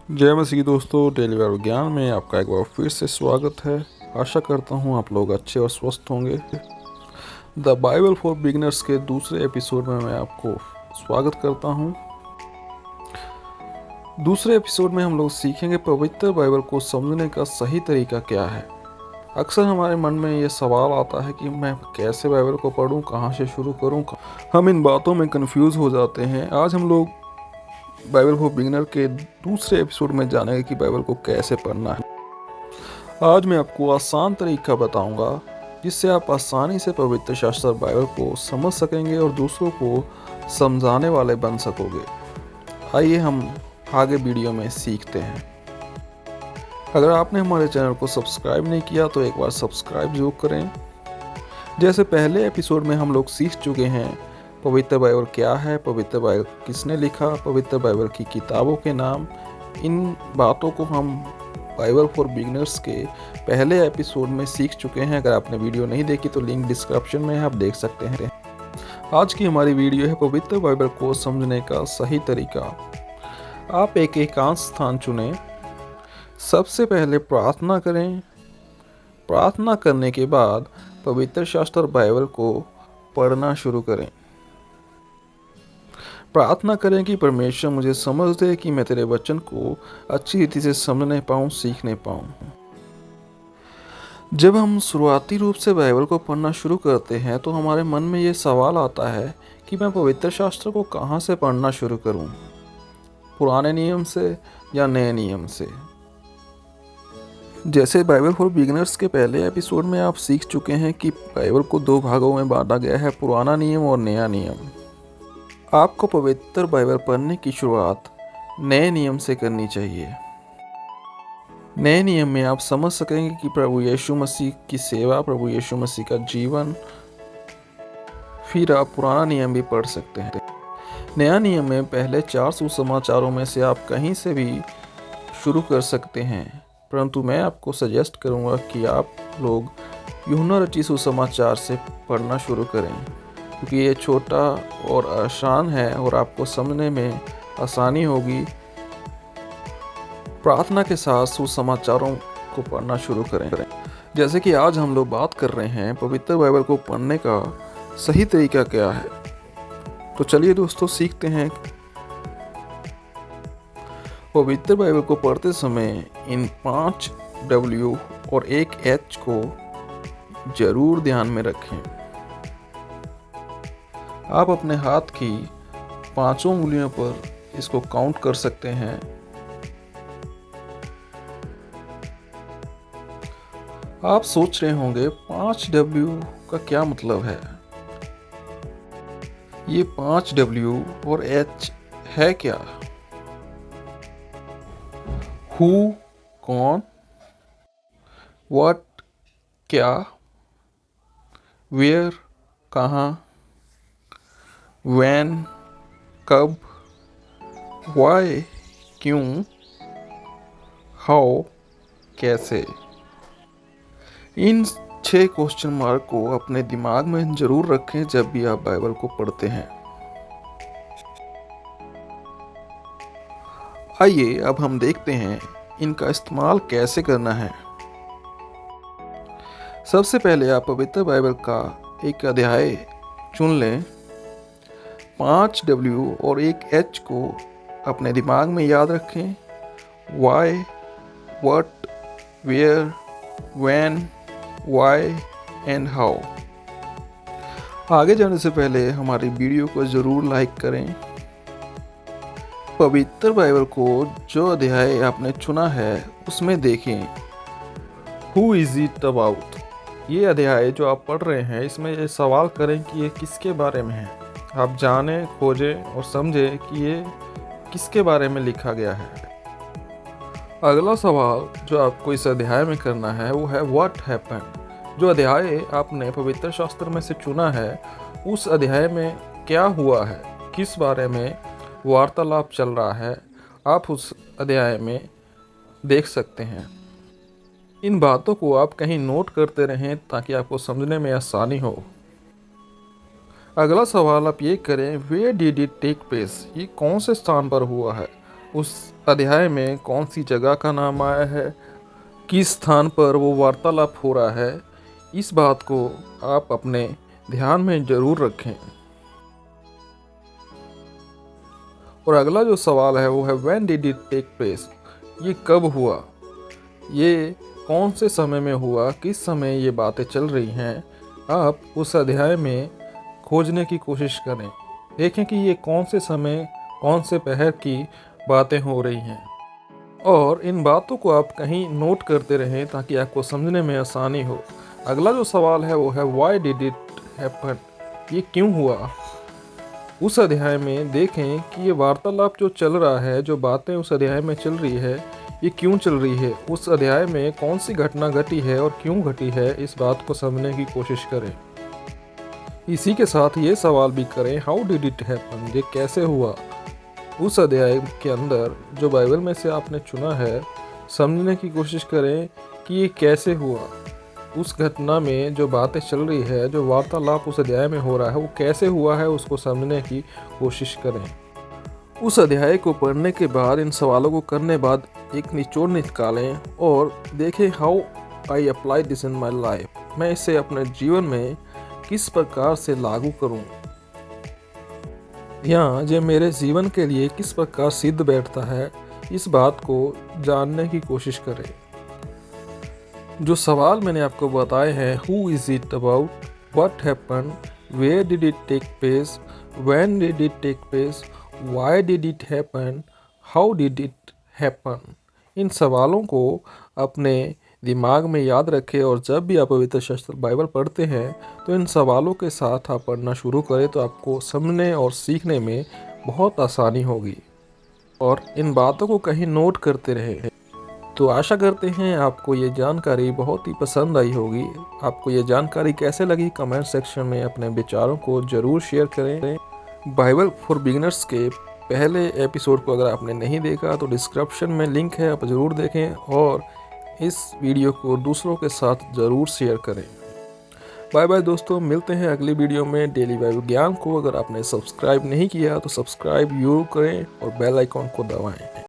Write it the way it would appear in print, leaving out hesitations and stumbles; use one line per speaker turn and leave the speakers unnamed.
जय मसीह दोस्तों, daily Bible ज्ञान में आपका एक बार फिर से स्वागत है। आशा करता हूँ आप लोग अच्छे और स्वस्थ होंगे। द बाइबल फॉर बिगिनर्स के दूसरे एपिसोड में मैं आपको स्वागत करता हूँ। दूसरे एपिसोड में हम लोग सीखेंगे पवित्र बाइबल को समझने का सही तरीका क्या है। अक्सर हमारे मन में ये सवाल आता है कि मैं कैसे बाइबल को पढूं, कहाँ से शुरू करूं। हम इन बातों में कंफ्यूज हो जाते हैं। आज हम लोग बाइबल फॉर बिगिनर के दूसरे एपिसोड में जानेंगे कि बाइबल को कैसे पढ़ना है। आज मैं आपको आसान तरीका बताऊंगा जिससे आप आसानी से पवित्र शास्त्र बाइबल को समझ सकेंगे और दूसरों को समझाने वाले बन सकोगे। आइए हम आगे वीडियो में सीखते हैं। अगर आपने हमारे चैनल को सब्सक्राइब नहीं किया तो एक बार सब्सक्राइब जरूर करें। जैसे पहले एपिसोड में हम लोग सीख चुके हैं पवित्र बाइबल क्या है, पवित्र बाइबल किसने लिखा, पवित्र बाइबल की किताबों के नाम। इन बातों को हम बाइबल फॉर बिगिनर्स के पहले एपिसोड में सीख चुके हैं। अगर आपने वीडियो नहीं देखी तो लिंक डिस्क्रिप्शन में है, आप देख सकते हैं। आज की हमारी वीडियो है पवित्र बाइबल को समझने का सही तरीका। आप एक एकांत स्थान चुनें। सबसे पहले प्रार्थना करें। प्रार्थना करने के बाद पवित्र शास्त्र बाइबल को पढ़ना शुरू करें। प्रार्थना करें कि परमेश्वर मुझे समझ दे कि मैं तेरे वचन को अच्छी रीति से समझने पाऊँ, सीखने पाऊँ। जब हम शुरुआती रूप से बाइबल को पढ़ना शुरू करते हैं तो हमारे मन में ये सवाल आता है कि मैं पवित्र शास्त्र को कहाँ से पढ़ना शुरू करूँ, पुराने नियम से या नए नियम से। जैसे बाइबल फॉर बिगिनर्स के पहले एपिसोड में आप सीख चुके हैं कि बाइबल को दो भागों में बांटा गया है, पुराना नियम और नया नियम। आपको पवित्र बाइबल पढ़ने की शुरुआत नए नियम से करनी चाहिए। नए नियम में आप समझ सकेंगे कि प्रभु यीशु मसीह की सेवा, प्रभु यीशु मसीह का जीवन। फिर आप पुराना नियम भी पढ़ सकते हैं। नया नियम में पहले 4 सुसमाचारों में से आप कहीं से भी शुरू कर सकते हैं, परंतु मैं आपको सजेस्ट करूंगा कि आप लोग यूहन्ना रचित सुसमाचार से पढ़ना शुरू करें, क्योंकि ये छोटा और आसान है और आपको समझने में आसानी होगी। प्रार्थना के साथ सुसमाचारों को पढ़ना शुरू करें। जैसे कि आज हम लोग बात कर रहे हैं पवित्र बाइबल को पढ़ने का सही तरीका क्या है, तो चलिए दोस्तों सीखते हैं। पवित्र बाइबल को पढ़ते समय इन 5 W और 1 H को जरूर ध्यान में रखें। आप अपने हाथ की 5 उंगलियों पर इसको काउंट कर सकते हैं। आप सोच रहे होंगे 5 W का क्या मतलब है। ये 5 W और H है क्या? हु कौन, व्हाट क्या, वेयर कहाँ, व्हेन कब, व्हाई क्यों, हाउ कैसे। इन 6 क्वेश्चन मार्क को अपने दिमाग में जरूर रखें जब भी आप बाइबल को पढ़ते हैं। आइए अब हम देखते हैं इनका इस्तेमाल कैसे करना है। सबसे पहले आप पवित्र बाइबल का एक अध्याय चुन लें। 5 W और 1 H को अपने दिमाग में याद रखें। Why, what, where, when, why and how। आगे जाने से पहले हमारी वीडियो को ज़रूर लाइक करें। पवित्र बाइबल को जो अध्याय आपने चुना है उसमें देखें Who is it about। ये अध्याय जो आप पढ़ रहे हैं इसमें ये सवाल करें कि ये किसके बारे में है। आप जानें, खोजें और समझें कि ये किसके बारे में लिखा गया है। अगला सवाल जो आपको इस अध्याय में करना है वो है What happened। जो अध्याय आपने पवित्र शास्त्र में से चुना है उस अध्याय में क्या हुआ है, किस बारे में वार्तालाप चल रहा है, आप उस अध्याय में देख सकते हैं। इन बातों को आप कहीं नोट करते रहें ताकि आपको समझने में आसानी हो। अगला सवाल आप ये करें Where did it take place। ये कौन से स्थान पर हुआ है उस अध्याय में कौन सी जगह का नाम आया है, किस स्थान पर वो वार्तालाप हो रहा है, इस बात को आप अपने ध्यान में जरूर रखें। और अगला जो सवाल है वो है when did it take place, ये कब हुआ, ये कौन से समय में हुआ, किस समय ये बातें चल रही हैं। आप उस अध्याय में खोजने की कोशिश करें, देखें कि ये कौन से समय, कौन से पहर की बातें हो रही हैं, और इन बातों को आप कहीं नोट करते रहें ताकि आपको समझने में आसानी हो। अगला जो सवाल है वो है व्हाई डिड इट हैपन, ये क्यों हुआ। उस अध्याय में देखें कि ये वार्तालाप जो चल रहा है, जो बातें उस अध्याय में चल रही है, ये क्यों चल रही है, उस अध्याय में कौन सी घटना घटी है और क्यों घटी है, इस बात को समझने की कोशिश करें। इसी के साथ ये सवाल भी करें हाउ डिड इट हैपन, ये कैसे हुआ। उस अध्याय के अंदर जो बाइबल में से आपने चुना है, समझने की कोशिश करें कि ये कैसे हुआ। उस घटना में जो बातें चल रही है, जो वार्तालाप उस अध्याय में हो रहा है, वो कैसे हुआ है, उसको समझने की कोशिश करें। उस अध्याय को पढ़ने के बाद, इन सवालों को करने बाद एक निचोड़ निकालें और देखें how I apply this in my life, मैं इसे अपने जीवन में किस प्रकार से लागू करूं, या ये मेरे जीवन के लिए किस प्रकार सिद्ध बैठता है, इस बात को जानने की कोशिश करें। जो सवाल मैंने आपको बताए हैं, who is it about, what happen, where did it take place, when did it take place, why did it happen, how did it happen, इन सवालों को अपने दिमाग में याद रखें और जब भी आप पवित्र शास्त्र बाइबल पढ़ते हैं तो इन सवालों के साथ आप पढ़ना शुरू करें तो आपको समझने और सीखने में बहुत आसानी होगी। और इन बातों को कहीं नोट करते रहें। तो आशा करते हैं आपको ये जानकारी बहुत ही पसंद आई होगी। आपको ये जानकारी कैसे लगी, कमेंट सेक्शन में अपने विचारों को ज़रूर शेयर करें। बाइबल फॉर बिगिनर्स के पहले एपिसोड को अगर आपने नहीं देखा तो डिस्क्रिप्शन में लिंक है, आप ज़रूर देखें और इस वीडियो को दूसरों के साथ ज़रूर शेयर करें। बाय बाय दोस्तों, मिलते हैं अगली वीडियो में। डेली बाइबल ज्ञान को अगर आपने सब्सक्राइब नहीं किया तो सब्सक्राइब जरूर करें और बेल आइकॉन को दबाएं।